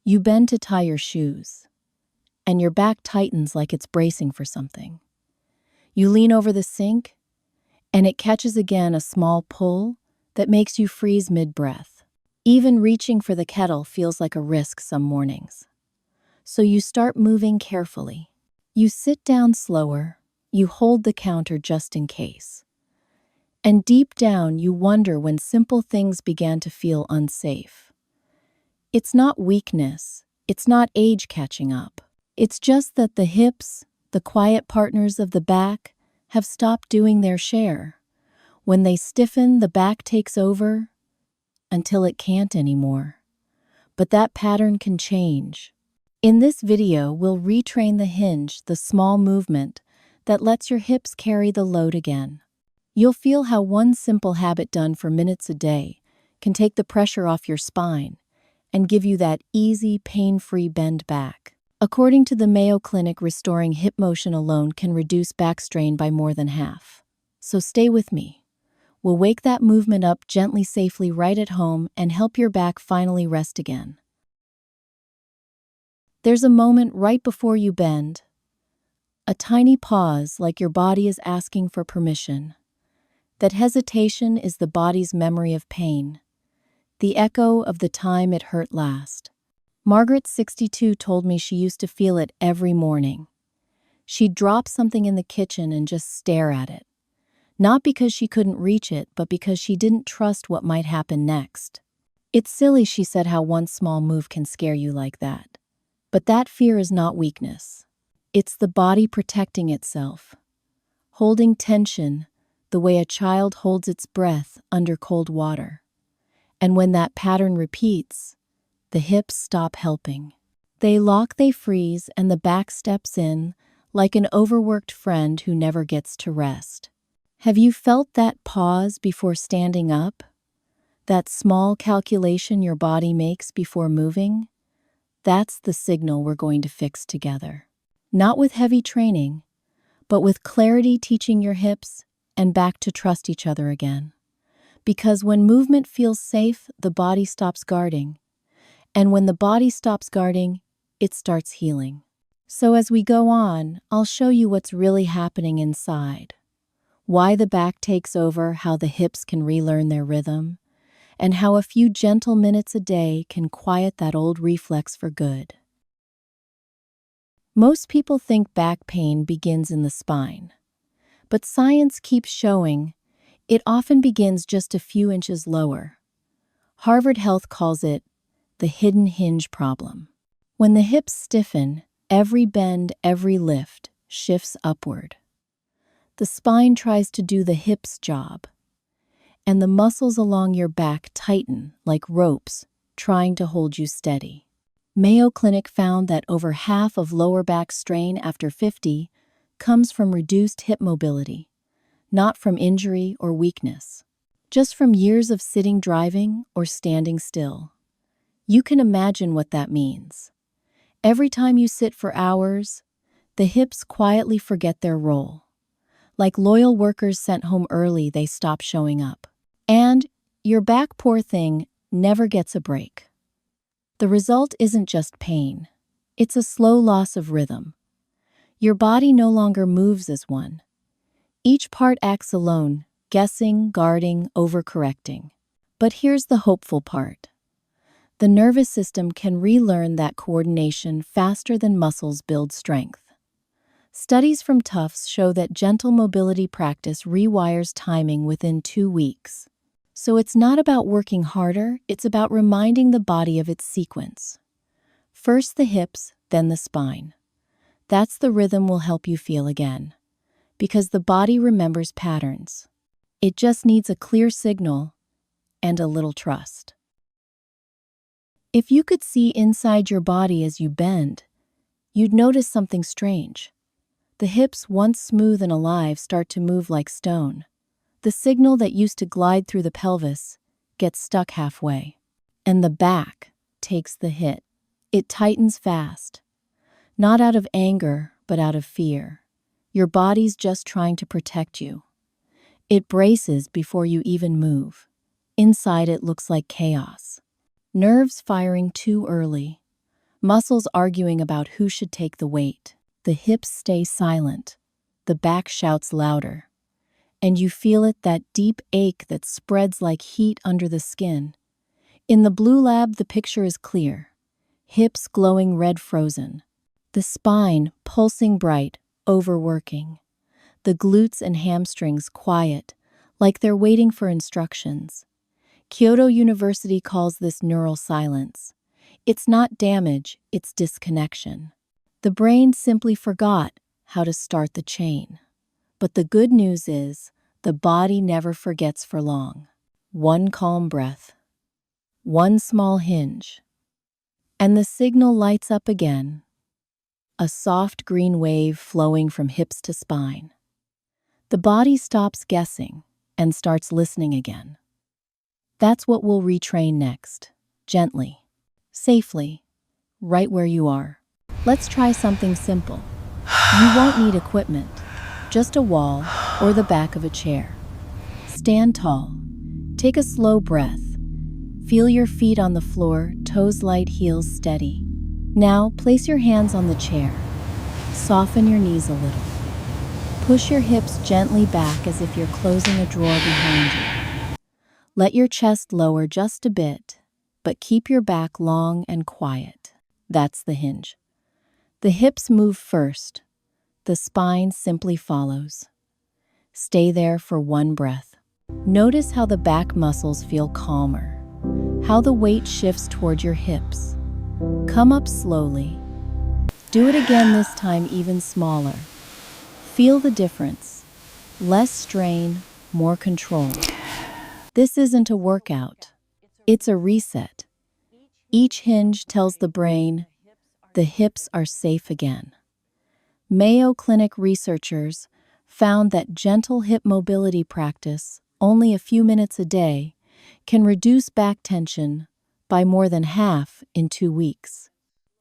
You bend to tie your shoes, and your back tightens like it's bracing for something. You lean over the sink, and it catches again a small pull that makes you freeze mid-breath. Even reaching for the kettle feels like a risk some mornings. So you start moving carefully. You sit down slower, you hold the counter just in case. And deep down, you wonder when simple things began to feel unsafe. It's not weakness, it's not age catching up. It's just that the hips, the quiet partners of the back, have stopped doing their share. When they stiffen, the back takes over until it can't anymore. But that pattern can change. In this video, we'll retrain the hinge, the small movement that lets your hips carry the load again. You'll feel how one simple habit done for minutes a day can take the pressure off your spine and give you that easy, pain-free bend back. According to the Mayo Clinic, restoring hip motion alone can reduce back strain by more than half. So stay with me. We'll wake that movement up gently, safely right at home and help your back finally rest again. There's a moment right before you bend, a tiny pause like your body is asking for permission. That hesitation is the body's memory of pain, the echo of the time it hurt last. Margaret, 62, told me she used to feel it every morning. She'd drop something in the kitchen and just stare at it. Not because she couldn't reach it, but because she didn't trust what might happen next. It's silly, she said, how one small move can scare you like that. But that fear is not weakness. It's the body protecting itself, holding tension the way a child holds its breath under cold water. And when that pattern repeats, the hips stop helping. They lock, they freeze, and the back steps in like an overworked friend who never gets to rest. Have you felt that pause before standing up? That small calculation your body makes before moving? That's the signal we're going to fix together. Not with heavy training, but with clarity, teaching your hips and back to trust each other again. Because when movement feels safe, the body stops guarding. And when the body stops guarding, it starts healing. So as we go on, I'll show you what's really happening inside. Why the back takes over, how the hips can relearn their rhythm, and how a few gentle minutes a day can quiet that old reflex for good. Most people think back pain begins in the spine, but science keeps showing it often begins just a few inches lower. Harvard Health calls it the hidden hinge problem. When the hips stiffen, every bend, every lift shifts upward. The spine tries to do the hips' job, and the muscles along your back tighten like ropes, trying to hold you steady. Mayo Clinic found that over half of lower back strain after 50 comes from reduced hip mobility, not from injury or weakness, just from years of sitting, driving, or standing still. You can imagine what that means. Every time you sit for hours, the hips quietly forget their role. Like loyal workers sent home early, they stop showing up. And your back, poor thing, never gets a break. The result isn't just pain. It's a slow loss of rhythm. Your body no longer moves as one. Each part acts alone, guessing, guarding, overcorrecting. But here's the hopeful part. The nervous system can relearn that coordination faster than muscles build strength. Studies from Tufts show that gentle mobility practice rewires timing within 2 weeks. So it's not about working harder, it's about reminding the body of its sequence. First the hips, then the spine. That's the rhythm will help you feel again. Because the body remembers patterns. It just needs a clear signal and a little trust. If you could see inside your body as you bend, you'd notice something strange. The hips, once smooth and alive, start to move like stone. The signal that used to glide through the pelvis gets stuck halfway. And the back takes the hit. It tightens fast. Not out of anger, but out of fear. Your body's just trying to protect you. It braces before you even move. Inside it looks like chaos. Nerves firing too early. muscles arguing about who should take the weight. The hips stay silent, the back shouts louder, and you feel it, that deep ache that spreads like heat under the skin. In the Blue-Lab, the picture is clear. Hips glowing red frozen. The spine pulsing bright, overworking. The glutes and hamstrings quiet, like they're waiting for instructions. Kyoto University calls this neural silence. It's not damage, it's disconnection. The brain simply forgot how to start the chain. But the good news is, the body never forgets for long. One calm breath. One small hinge. And the signal lights up again. A soft green wave flowing from hips to spine. The body stops guessing and starts listening again. That's what we'll retrain next. Gently. Safely. Right where you are. Let's try something simple. You won't need equipment. Just a wall or the back of a chair. Stand tall. Take a slow breath. Feel your feet on the floor, toes light, heels steady. Now, place your hands on the chair. Soften your knees a little. Push your hips gently back as if you're closing a drawer behind you. Let your chest lower just a bit, but keep your back long and quiet. That's the hinge. The hips move first. The spine simply follows. Stay there for one breath. Notice how the back muscles feel calmer, how the weight shifts toward your hips. Come up slowly. Do it again, this time even smaller. Feel the difference. Less strain, more control. This isn't a workout. It's a reset. Each hinge tells the brain, the hips are safe again. Mayo Clinic researchers found that gentle hip mobility practice, only a few minutes a day, can reduce back tension by more than half in 2 weeks.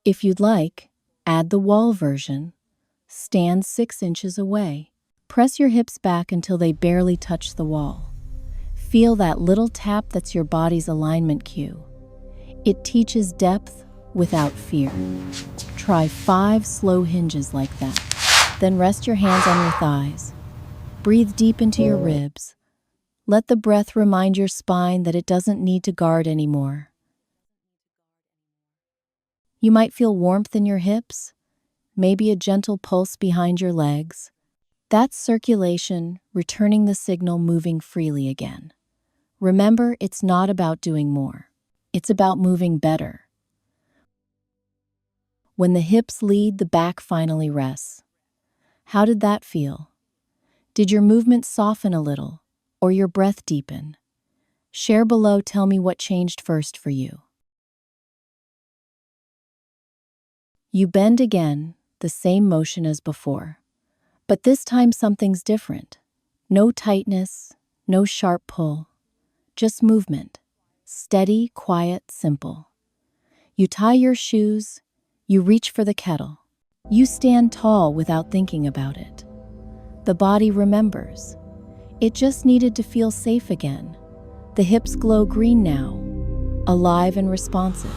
If you'd like, add the wall version. Stand 6 inches away. Press your hips back until they barely touch the wall. Feel that little tap, that's your body's alignment cue. It teaches depth without fear. Try 5 slow hinges like that. Then rest your hands on your thighs. Breathe deep into your ribs. Let the breath remind your spine that it doesn't need to guard anymore. You might feel warmth in your hips, maybe a gentle pulse behind your legs. That's circulation, returning the signal, moving freely again. Remember, it's not about doing more. It's about moving better. When the hips lead, the back finally rests. How did that feel? Did your movement soften a little, or your breath deepen? Share below, tell me what changed first for you. You bend again, the same motion as before. But this time something's different. No tightness, no sharp pull. Just movement. Steady, quiet, simple. You tie your shoes, you reach for the kettle. You stand tall without thinking about it. The body remembers. It just needed to feel safe again. The hips glow green now, alive and responsive.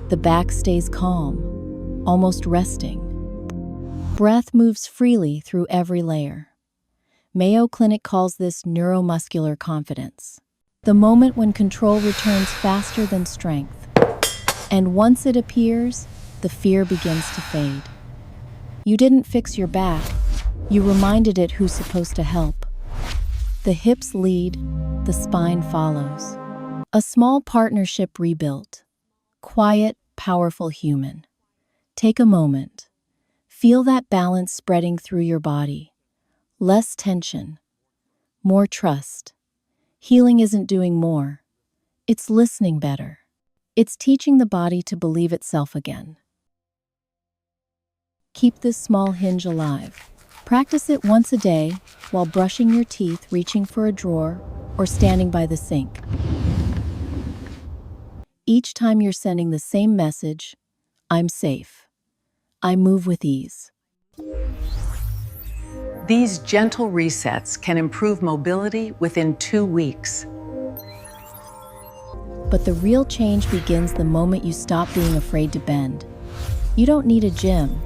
The back stays calm, almost resting. Breath moves freely through every layer. Mayo Clinic calls this neuromuscular confidence. The moment when control returns faster than strength. And once it appears, the fear begins to fade. You didn't fix your back. You reminded it who's supposed to help. The hips lead, the spine follows. A small partnership rebuilt. Quiet, powerful human. Take a moment. Feel that balance spreading through your body. Less tension. More trust. Healing isn't doing more. It's listening better. It's teaching the body to believe itself again. Keep this small hinge alive. Practice it once a day while brushing your teeth, reaching for a drawer, or standing by the sink. Each time you're sending the same message, I'm safe. I move with ease. These gentle resets can improve mobility within 2 weeks. But the real change begins the moment you stop being afraid to bend. You don't need a gym.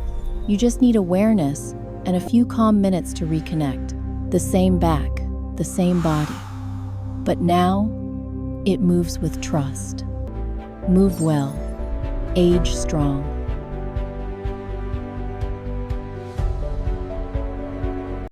You just need awareness and a few calm minutes to reconnect. The same back, the same body. But now, it moves with trust. Move well. Age strong.